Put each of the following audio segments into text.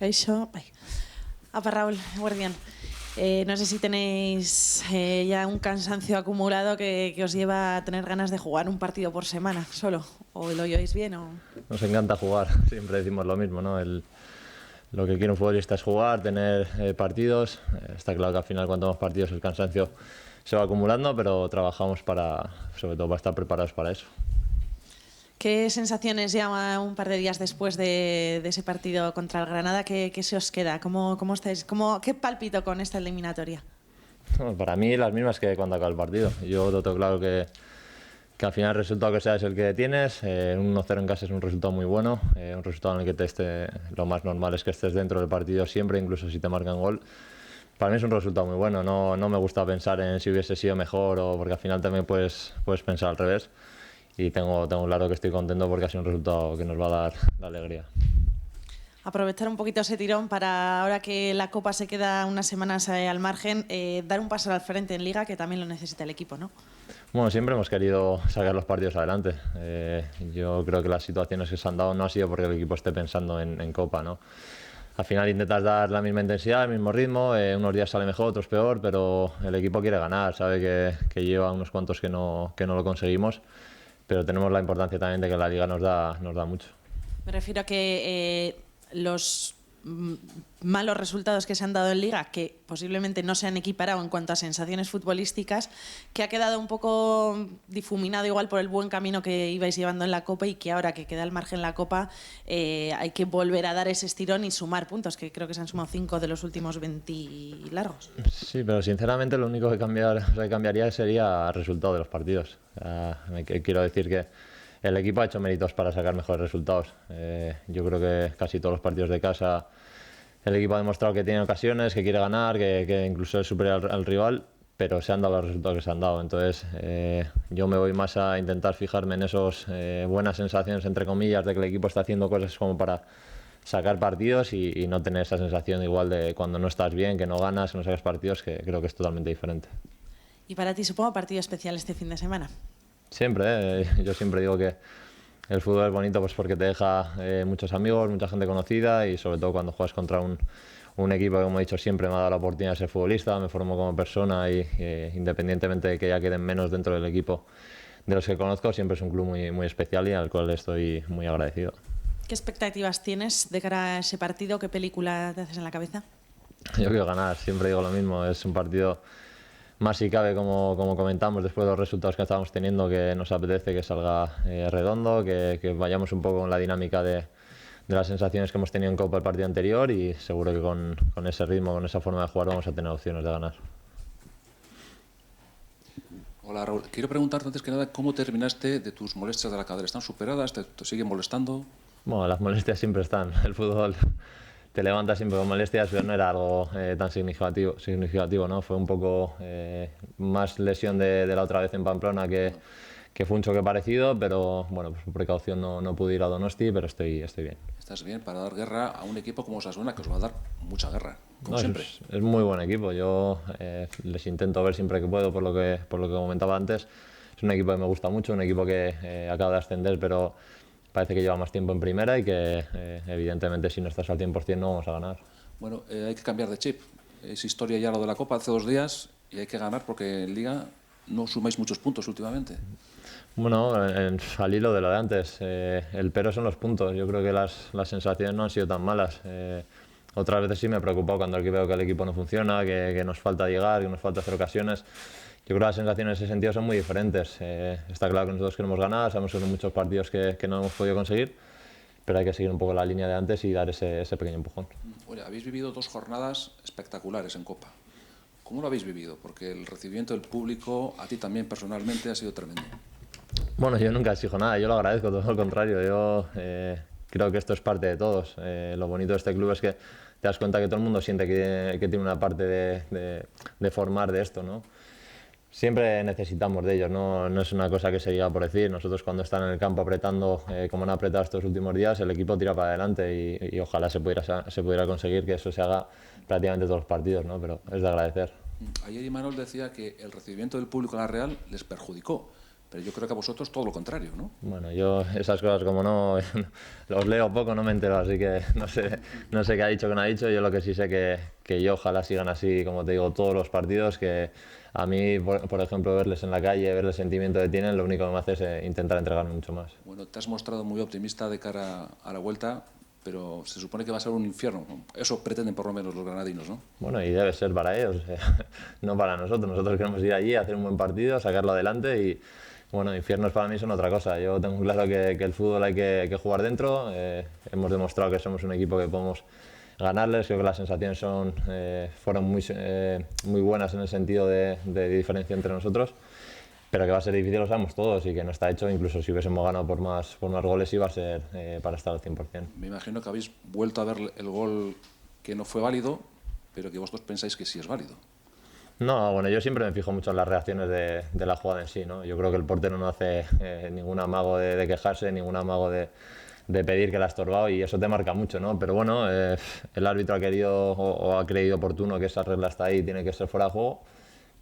Eso. Raúl, guardián. No sé si tenéis ya un cansancio acumulado que os lleva a tener ganas de jugar un partido por semana solo, o lo oís bien o... Nos encanta jugar, siempre decimos lo mismo, ¿no? Lo que quiere un futbolista es jugar, tener partidos. Está claro que al final cuanto más partidos el cansancio se va acumulando, pero trabajamos sobre todo para estar preparados para eso. ¿Qué sensaciones ya un par de días después de ese partido contra el Granada? ¿Qué se os queda? ¿Cómo estáis? ¿Qué palpito con esta eliminatoria? Bueno, para mí las mismas que cuando acaba el partido. Yo tengo claro que al final el resultado que sea es el que tienes. Un 1-0 en casa es un resultado muy bueno, un resultado en el que lo más normal es que estés dentro del partido siempre, incluso si te marcan gol. Para mí es un resultado muy bueno, no me gusta pensar en si hubiese sido mejor, porque al final también puedes pensar al revés. Y tengo claro que estoy contento porque ha sido un resultado que nos va a dar la alegría. Aprovechar un poquito ese tirón para, ahora que la Copa se queda unas semanas al margen, dar un paso al frente en Liga, que también lo necesita el equipo, ¿no? Bueno, siempre hemos querido sacar los partidos adelante. Yo creo que las situaciones que se han dado no ha sido porque el equipo esté pensando en Copa, ¿no? Al final intentas dar la misma intensidad, el mismo ritmo, unos días sale mejor, otros peor, pero el equipo quiere ganar, sabe que lleva unos cuantos que no lo conseguimos, pero tenemos la importancia también de que la Liga nos da mucho. Me refiero a que los malos resultados que se han dado en Liga, que posiblemente no se han equiparado en cuanto a sensaciones futbolísticas, que ha quedado un poco difuminado igual por el buen camino que ibais llevando en la Copa, y que ahora que queda al margen la Copa hay que volver a dar ese estirón y sumar puntos, que creo que se han sumado 5 de los últimos 20 largos. Sí, pero sinceramente lo único que cambiaría sería el resultado de los partidos. Quiero decir que el equipo ha hecho méritos para sacar mejores resultados. Yo creo que casi todos los partidos de casa el equipo ha demostrado que tiene ocasiones, que quiere ganar, que incluso es superior al rival, pero se han dado los resultados que se han dado. Entonces yo me voy más a intentar fijarme en esas buenas sensaciones, entre comillas, de que el equipo está haciendo cosas como para sacar partidos y no tener esa sensación igual de cuando no estás bien, que no ganas, que no sacas partidos, que creo que es totalmente diferente. Y para ti, supongo, partido especial este fin de semana. Siempre, yo siempre digo que el fútbol es bonito pues porque te deja muchos amigos, mucha gente conocida, y sobre todo cuando juegas contra un equipo que, como he dicho siempre, me ha dado la oportunidad de ser futbolista, me formo como persona y independientemente de que ya queden menos dentro del equipo de los que conozco, siempre es un club muy, muy especial y al cual estoy muy agradecido. ¿Qué expectativas tienes de cara a ese partido? ¿Qué película te haces en la cabeza? Yo quiero ganar, siempre digo lo mismo, es un partido más si cabe, como comentamos, después de los resultados que estábamos teniendo, que nos apetece que salga redondo, que vayamos un poco con la dinámica de las sensaciones que hemos tenido en Copa el partido anterior, y seguro que con ese ritmo, con esa forma de jugar vamos a tener opciones de ganar. Hola Raúl, quiero preguntarte antes que nada cómo terminaste de tus molestias de la cadera. ¿Están superadas? ¿Te siguen molestando? Bueno, las molestias siempre están. El fútbol te levanta siempre con molestias, pero no era algo tan significativo, ¿no? Fue un poco más lesión de la otra vez en Pamplona, que fue un choque parecido, pero bueno, pues por precaución no pude ir a Donosti, pero estoy bien. Estás bien para dar guerra a un equipo como Osasuna, que os va a dar mucha guerra, como siempre. Es muy buen equipo. Yo les intento ver siempre que puedo, por lo que comentaba antes. Es un equipo que me gusta mucho, un equipo que acaba de ascender, pero parece que lleva más tiempo en primera y que evidentemente si no estás al 100% no vamos a ganar. Bueno, hay que cambiar de chip. Es historia ya lo de la Copa hace 2 días y hay que ganar porque en Liga no sumáis muchos puntos últimamente. Bueno, al hilo de lo de antes, el pero son los puntos. Yo creo que las sensaciones no han sido tan malas. Otras veces sí me he preocupado cuando veo que el equipo no funciona, que nos falta llegar, que nos falta hacer ocasiones. Yo creo que las sensaciones en ese sentido son muy diferentes. Está claro que nosotros queremos ganar, sabemos que son muchos partidos que no hemos podido conseguir, pero hay que seguir un poco la línea de antes y dar ese pequeño empujón. Oye, habéis vivido 2 jornadas espectaculares en Copa. ¿Cómo lo habéis vivido? Porque el recibimiento del público, a ti también personalmente, ha sido tremendo. Bueno, yo nunca exijo nada, yo lo agradezco, todo lo contrario. Yo creo que esto es parte de todos. Lo bonito de este club es que te das cuenta que todo el mundo siente que tiene una parte de formar de esto, ¿no? Siempre necesitamos de ellos, no es una cosa que se diga por decir. Nosotros, cuando están en el campo apretando, como han apretado estos últimos días, el equipo tira para adelante y ojalá se pudiera conseguir que eso se haga prácticamente todos los partidos, ¿no? Pero es de agradecer. Ayer Imanol decía que el recibimiento del público en la Real les perjudicó, Pero yo creo que a vosotros todo lo contrario, ¿no? Bueno, yo esas cosas como no los leo poco, no me entero, así que no sé qué ha dicho, qué no ha dicho. Yo lo que sí sé que yo ojalá sigan así, como te digo, todos los partidos, que a mí, por ejemplo, verles en la calle, ver el sentimiento que tienen, lo único que me hace es intentar entregarme mucho más. Bueno, te has mostrado muy optimista de cara a la vuelta, pero se supone que va a ser un infierno. Eso pretenden por lo menos los granadinos, ¿no? Bueno, y debe ser para ellos, no para nosotros. Nosotros queremos ir allí, hacer un buen partido, sacarlo adelante y... Bueno, infiernos para mí son otra cosa. Yo tengo claro que el fútbol hay que jugar dentro. Hemos demostrado que somos un equipo que podemos ganarles. Creo que las sensaciones fueron muy buenas en el sentido de diferencia entre nosotros. Pero que va a ser difícil lo sabemos todos y que no está hecho. Incluso si hubiésemos ganado por más goles iba a ser para estar al 100%. Me imagino que habéis vuelto a ver el gol que no fue válido, pero que vosotros pensáis que sí es válido. No, bueno, yo siempre me fijo mucho en las reacciones de la jugada en sí, ¿no? Yo creo que el portero no hace ningún amago de quejarse, ningún amago de pedir que la ha estorbado y eso te marca mucho, ¿no? Pero bueno, el árbitro ha querido o ha creído oportuno que esa regla está ahí y tiene que ser fuera de juego.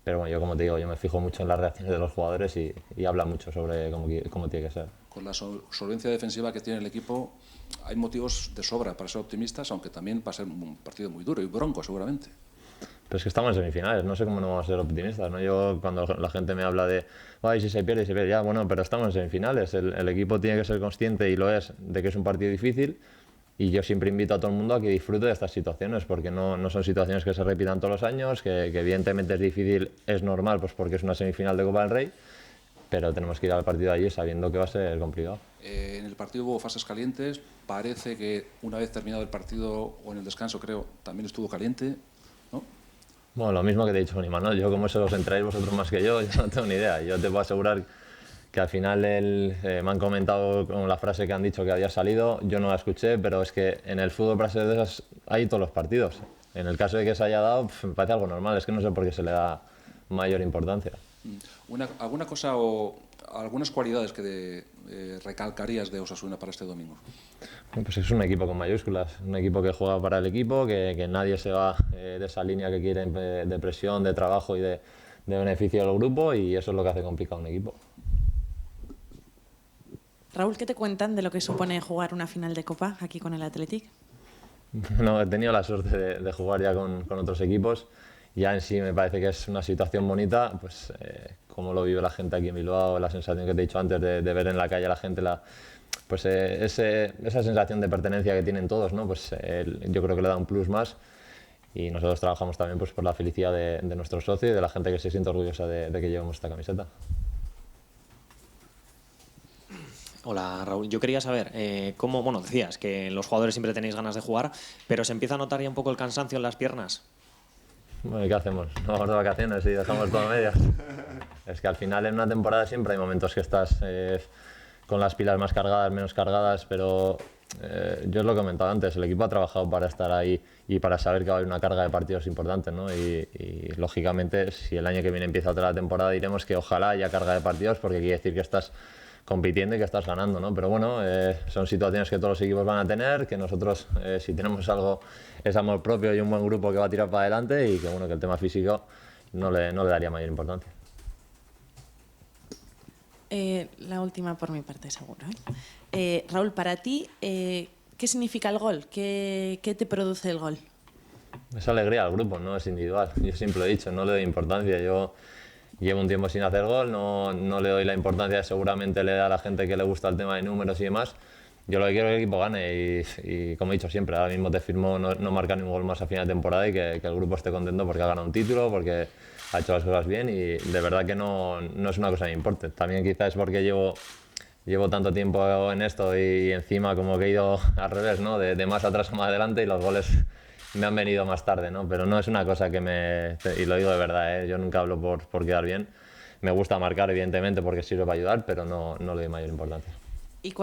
Pero bueno, yo como te digo, yo me fijo mucho en las reacciones de los jugadores y habla mucho sobre cómo tiene que ser. Con la solvencia defensiva que tiene el equipo, hay motivos de sobra para ser optimistas, aunque también va a ser un partido muy duro y bronco seguramente. Pero es que estamos en semifinales, no sé cómo no vamos a ser optimistas, ¿no? Yo cuando la gente me habla de ay, si se pierde, ya, bueno, pero estamos en semifinales, el equipo tiene que ser consciente y lo es, de que es un partido difícil y yo siempre invito a todo el mundo a que disfrute de estas situaciones porque no son situaciones que se repitan todos los años, que evidentemente es difícil, es normal, pues porque es una semifinal de Copa del Rey, pero tenemos que ir al partido allí sabiendo que va a ser complicado. En el partido hubo fases calientes, parece que una vez terminado el partido o en el descanso creo, también estuvo caliente, ¿no? Bueno, lo mismo que te he dicho con Imanol, yo como eso os entráis vosotros más que yo no tengo ni idea. Yo te puedo asegurar que al final me han comentado con la frase que han dicho que había salido, yo no la escuché, pero es que en el fútbol para ser de esas hay todos los partidos. En el caso de que se haya dado, me parece algo normal, es que no sé por qué se le da mayor importancia. ¿Alguna cosa o algunas cualidades que recalcarías de Osasuna para este domingo? Pues es un equipo con mayúsculas, un equipo que juega para el equipo, que nadie se va de esa línea que quieren de presión, de trabajo y de beneficio del grupo y eso es lo que hace complicado un equipo. Raúl, ¿qué te cuentan de lo que supone jugar una final de Copa aquí con el Athletic? No, he tenido la suerte de jugar ya con otros equipos. Ya en sí me parece que es una situación bonita, pues como lo vive la gente aquí en Bilbao, la sensación que te he dicho antes de ver en la calle a la gente, pues esa sensación de pertenencia que tienen todos, ¿no? Pues yo creo que le da un plus más y nosotros trabajamos también pues, por la felicidad de nuestros socios y de la gente que se siente orgullosa de que llevemos esta camiseta. Hola Raúl, yo quería saber cómo, bueno, decías que los jugadores siempre tenéis ganas de jugar, pero ¿se empieza a notar ya un poco el cansancio en las piernas? Bueno, ¿y qué hacemos? Nos vamos de vacaciones y dejamos todo a medias. Es que al final en una temporada siempre hay momentos que estás con las pilas más cargadas, menos cargadas, pero yo os lo he comentado antes, el equipo ha trabajado para estar ahí y para saber que va a haber una carga de partidos importante, ¿no? Y lógicamente si el año que viene empieza otra temporada diremos que ojalá haya carga de partidos porque quiere decir que estás compitiendo y que estás ganando, ¿no? Pero bueno, son situaciones que todos los equipos van a tener, que nosotros si tenemos algo es amor propio y un buen grupo que va a tirar para adelante y que bueno, que el tema físico no le daría mayor importancia. La última por mi parte, seguro. Raúl, para ti, ¿qué significa el gol? ¿Qué te produce el gol? Es alegría al grupo, no es individual. Yo siempre lo he dicho, no le doy importancia. Yo llevo un tiempo sin hacer gol, no le doy la importancia que seguramente le da a la gente que le gusta el tema de números y demás. Yo lo que quiero es que el equipo gane y como he dicho siempre, ahora mismo te firmo no marcar ningún gol más a final de temporada y que el grupo esté contento porque ha ganado un título, porque ha hecho las cosas bien y de verdad que no es una cosa que me importe. También quizás es porque llevo tanto tiempo en esto y encima como que he ido al revés, ¿no? De más atrás a más adelante y los goles me han venido más tarde, ¿no? Pero no es una cosa que y lo digo de verdad, yo nunca hablo por quedar bien. Me gusta marcar, evidentemente, porque sirve para ayudar, pero no le doy mayor importancia. ¿Y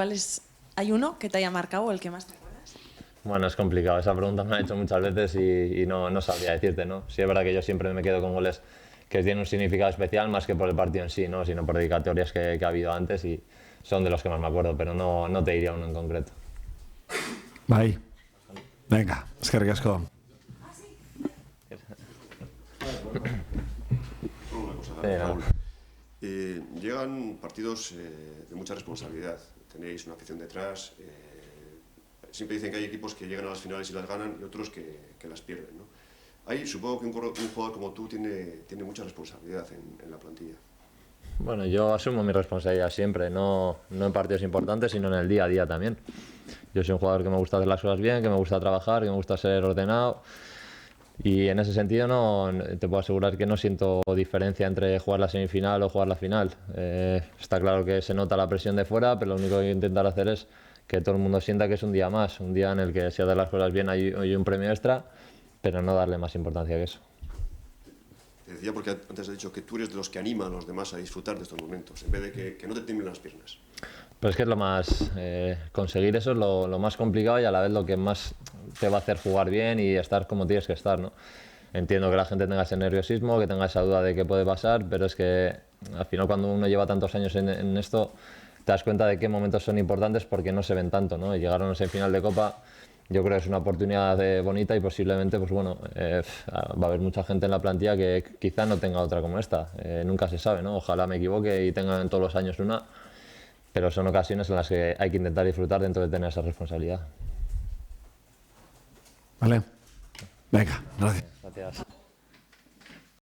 hay uno que te haya marcado o el que más te acuerdas? Bueno, es complicado. Esa pregunta me la han hecho muchas veces y no sabría decirte, ¿no? Sí es verdad que yo siempre me quedo con goles que tienen un significado especial más que por el partido en sí, ¿no? Sino por dedicatorias que ha habido antes y son de los que más me acuerdo, pero no te diría uno en concreto. Bai. Venga, eskerrik asko. Sí, no. llegan partidos de mucha responsabilidad. Tenéis una afición detrás. Siempre dicen que hay equipos que llegan a las finales y las ganan y otros que las pierden, ¿no? Ahí supongo que un jugador como tú tiene mucha responsabilidad en la plantilla. Bueno, yo asumo mi responsabilidad siempre, no en partidos importantes, sino en el día a día también. Yo soy un jugador que me gusta hacer las cosas bien, que me gusta trabajar, que me gusta ser ordenado. Y en ese sentido te puedo asegurar que no siento diferencia entre jugar la semifinal o jugar la final. Está claro que se nota la presión de fuera, pero lo único que voy a intentar hacer es que todo el mundo sienta que es un día más, un día en el que si haces las cosas bien hay un premio extra, pero no darle más importancia que eso. Te decía porque antes has dicho que tú eres de los que animan a los demás a disfrutar de estos momentos, en vez de que no te tiemblen las piernas. Pero es que es lo más, conseguir eso es lo más complicado y a la vez lo que más te va a hacer jugar bien y estar como tienes que estar, ¿no? Entiendo que la gente tenga ese nerviosismo, que tenga esa duda de qué puede pasar, pero es que al final cuando uno lleva tantos años en esto, te das cuenta de qué momentos son importantes porque no se ven tanto, ¿no? Y llegar a una semifinal de Copa, yo creo que es una oportunidad bonita y posiblemente, pues bueno, va a haber mucha gente en la plantilla que quizá no tenga otra como esta. Nunca se sabe, ¿no? Ojalá me equivoque y tengan todos los años una, pero son ocasiones en las que hay que intentar disfrutar dentro de tener esa responsabilidad. Vale. Venga, gracias. Gracias.